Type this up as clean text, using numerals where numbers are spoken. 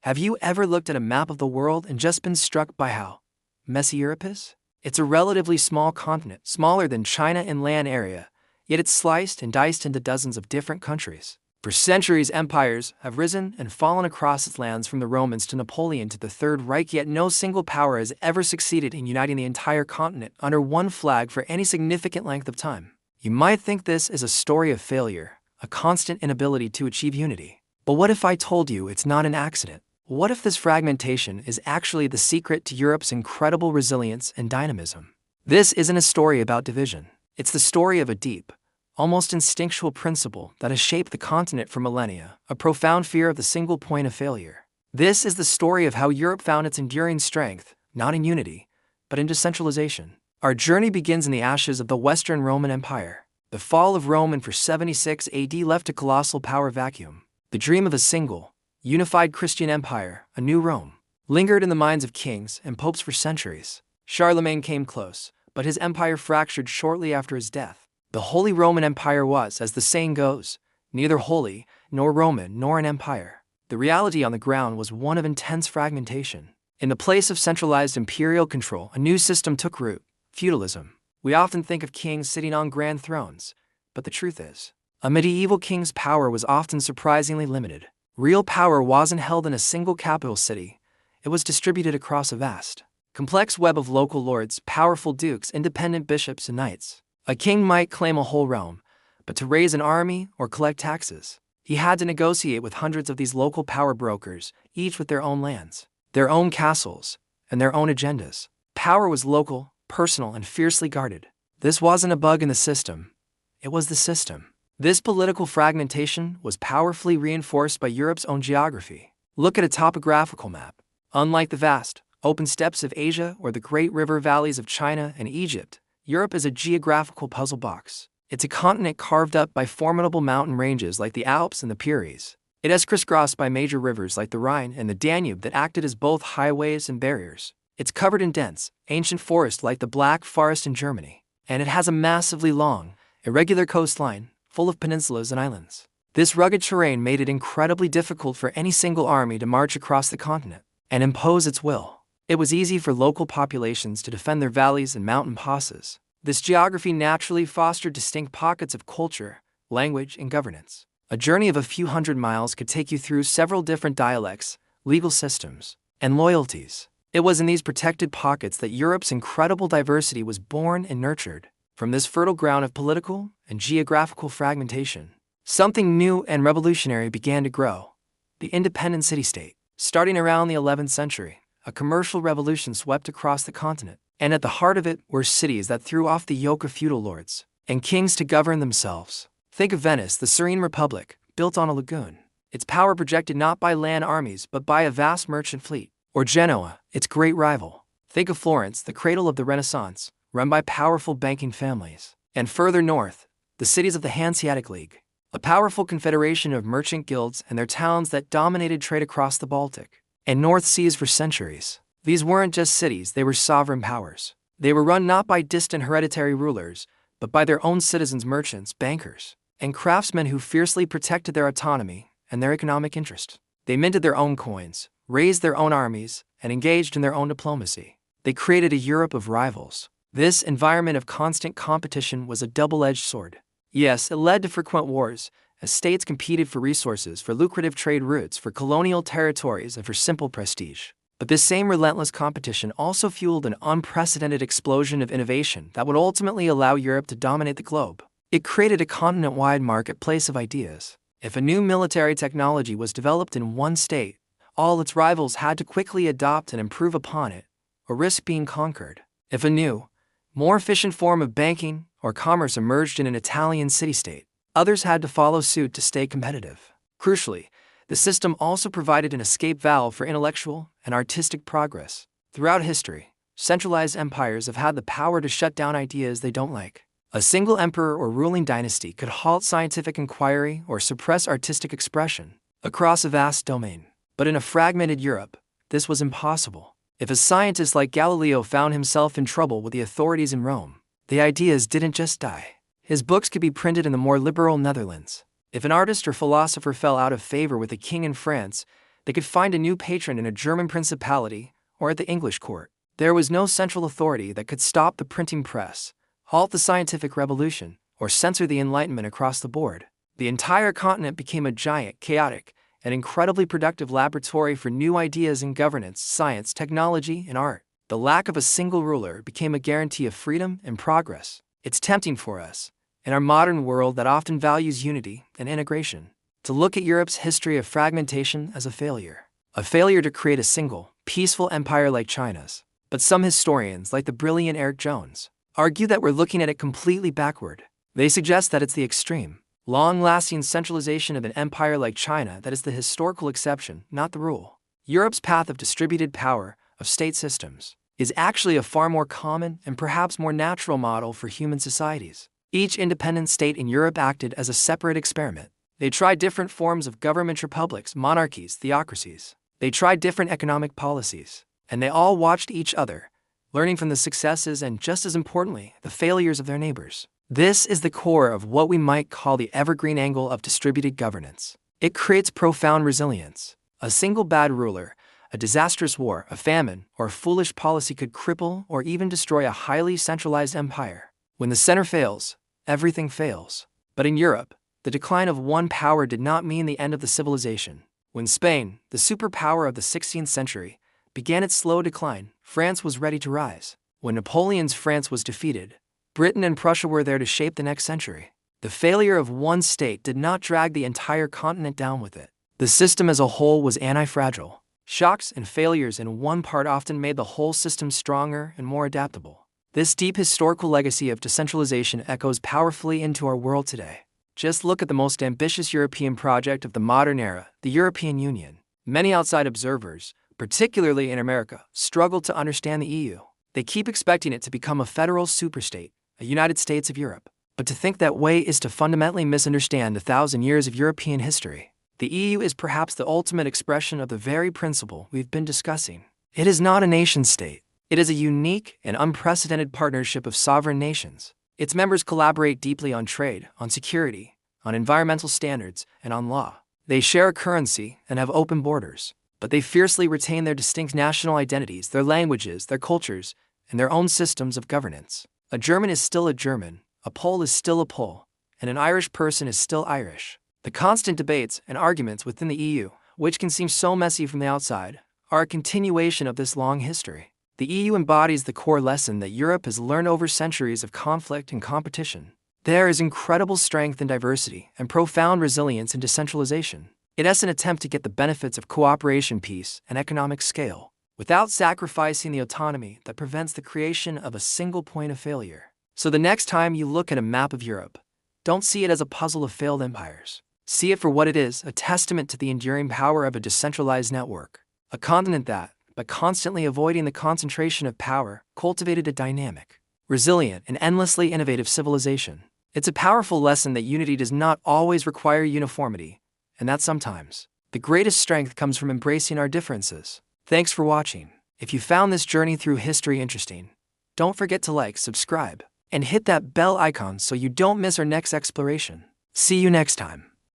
Have you ever looked at a map of the world and just been struck by how messy Europe is? It's a relatively small continent, smaller than China in land area, yet it's sliced and diced into dozens of different countries. For centuries, empires have risen and fallen across its lands, from the Romans to Napoleon to the Third Reich, yet no single power has ever succeeded in uniting the entire continent under one flag for any significant length of time. You might think this is a story of failure, a constant inability to achieve unity. But what if I told you it's not an accident? What if this fragmentation is actually the secret to Europe's incredible resilience and dynamism? This isn't a story about division. It's the story of a deep, almost instinctual principle that has shaped the continent for millennia, a profound fear of the single point of failure. This is the story of how Europe found its enduring strength, not in unity, but in decentralization. Our journey begins in the ashes of the Western Roman Empire. The fall of Rome in 476 AD left a colossal power vacuum. The dream of a single, unified Christian empire, a new Rome, lingered in the minds of kings and popes for centuries. Charlemagne came close, but his empire fractured shortly after his death. The Holy Roman Empire was, as the saying goes, neither holy, nor Roman, nor an empire. The reality on the ground was one of intense fragmentation. In the place of centralized imperial control, a new system took root: feudalism. We often think of kings sitting on grand thrones, but the truth is, a medieval king's power was often surprisingly limited. Real power wasn't held in a single capital city. It was distributed across a vast, complex web of local lords, powerful dukes, independent bishops, and knights. A king might claim a whole realm, but to raise an army or collect taxes, he had to negotiate with hundreds of these local power brokers, each with their own lands, their own castles, and their own agendas. Power was local, personal, and fiercely guarded. This wasn't a bug in the system. It was the system. This political fragmentation was powerfully reinforced by Europe's own geography. Look at a topographical map. Unlike the vast, open steppes of Asia or the great river valleys of China and Egypt, Europe is a geographical puzzle box. It's a continent carved up by formidable mountain ranges like the Alps and the Pyrenees. It is crisscrossed by major rivers like the Rhine and the Danube that acted as both highways and barriers. It's covered in dense, ancient forest like the Black Forest in Germany. And it has a massively long, irregular coastline, full of peninsulas and islands. This rugged terrain made it incredibly difficult for any single army to march across the continent and impose its will. It was easy for local populations to defend their valleys and mountain passes. This geography naturally fostered distinct pockets of culture, language, and governance. A journey of a few hundred miles could take you through several different dialects, legal systems, and loyalties. It was in these protected pockets that Europe's incredible diversity was born and nurtured. From this fertile ground of political and geographical fragmentation, something new and revolutionary began to grow: the independent city-state. Starting around the 11th century, a commercial revolution swept across the continent, and at the heart of it were cities that threw off the yoke of feudal lords and kings to govern themselves. Think of Venice, the serene republic, built on a lagoon, its power projected not by land armies but by a vast merchant fleet. Or Genoa, its great rival. Think of Florence, the cradle of the Renaissance, run by powerful banking families. And further north, the cities of the Hanseatic League, a powerful confederation of merchant guilds and their towns that dominated trade across the Baltic and North Seas for centuries. These weren't just cities, they were sovereign powers. They were run not by distant hereditary rulers, but by their own citizens, merchants, bankers, and craftsmen who fiercely protected their autonomy and their economic interest. They minted their own coins, raised their own armies, and engaged in their own diplomacy. They created a Europe of rivals. This environment of constant competition was a double-edged sword. Yes, it led to frequent wars, as states competed for resources, for lucrative trade routes, for colonial territories, and for simple prestige. But this same relentless competition also fueled an unprecedented explosion of innovation that would ultimately allow Europe to dominate the globe. It created a continent-wide marketplace of ideas. If a new military technology was developed in one state, all its rivals had to quickly adopt and improve upon it, or risk being conquered. If a new, more efficient form of banking or commerce emerged in an Italian city-state, others had to follow suit to stay competitive. Crucially, the system also provided an escape valve for intellectual and artistic progress. Throughout history, centralized empires have had the power to shut down ideas they don't like. A single emperor or ruling dynasty could halt scientific inquiry or suppress artistic expression across a vast domain. But in a fragmented Europe, this was impossible. If a scientist like Galileo found himself in trouble with the authorities in Rome, the ideas didn't just die. His books could be printed in the more liberal Netherlands. If an artist or philosopher fell out of favor with the king in France, They could find a new patron in a German principality or at the English court. There was no central authority that could stop the printing press, halt the scientific revolution, or censor the Enlightenment across the board. The entire continent became a giant, chaotic, and incredibly productive laboratory for new ideas in governance, science, technology, and art. The lack of a single ruler became a guarantee of freedom and progress. It's tempting for us, in our modern world that often values unity and integration, to look at Europe's history of fragmentation as a failure to create a single, peaceful empire like China's. But some historians, like the brilliant Eric Jones, argue that we're looking at it completely backward. They suggest that it's the extreme, long-lasting centralization of an empire like China that is the historical exception, not the rule. Europe's path of distributed power, of state systems, is actually a far more common and perhaps more natural model for human societies. Each independent state in Europe acted as a separate experiment. They tried different forms of government, republics, monarchies, theocracies. They tried different economic policies, and they all watched each other, learning from the successes and, just as importantly, the failures of their neighbors. This is the core of what we might call the evergreen angle of distributed governance. It creates profound resilience. A single bad ruler, a disastrous war, a famine, or a foolish policy could cripple or even destroy a highly centralized empire. When the center fails, everything fails. But in Europe, the decline of one power did not mean the end of the civilization. When Spain, the superpower of the 16th century, began its slow decline, France was ready to rise. When Napoleon's France was defeated, Britain and Prussia were there to shape the next century. The failure of one state did not drag the entire continent down with it. The system as a whole was anti-fragile. Shocks and failures in one part often made the whole system stronger and more adaptable. This deep historical legacy of decentralization echoes powerfully into our world today. Just look at the most ambitious European project of the modern era, the European Union. Many outside observers, particularly in America, struggle to understand the EU. They keep expecting it to become a federal superstate, a United States of Europe. But to think that way is to fundamentally misunderstand 1,000 years of European history. The EU is perhaps the ultimate expression of the very principle we've been discussing. It is not a nation-state. It is a unique and unprecedented partnership of sovereign nations. Its members collaborate deeply on trade, on security, on environmental standards, and on law. They share a currency and have open borders, but they fiercely retain their distinct national identities, their languages, their cultures, and their own systems of governance. A German is still a German, a Pole is still a Pole, and an Irish person is still Irish. The constant debates and arguments within the EU, which can seem so messy from the outside, are a continuation of this long history. The EU embodies the core lesson that Europe has learned over centuries of conflict and competition. There is incredible strength in diversity and profound resilience in decentralization. It is an attempt to get the benefits of cooperation, peace, and economic scale, without sacrificing the autonomy that prevents the creation of a single point of failure. So the next time you look at a map of Europe, don't see it as a puzzle of failed empires. See it for what it is, a testament to the enduring power of a decentralized network. A continent that, by constantly avoiding the concentration of power, cultivated a dynamic, resilient, and endlessly innovative civilization. It's a powerful lesson that unity does not always require uniformity, and that sometimes the greatest strength comes from embracing our differences. Thanks for watching. If you found this journey through history interesting, don't forget to like, subscribe, and hit that bell icon so you don't miss our next exploration. See you next time.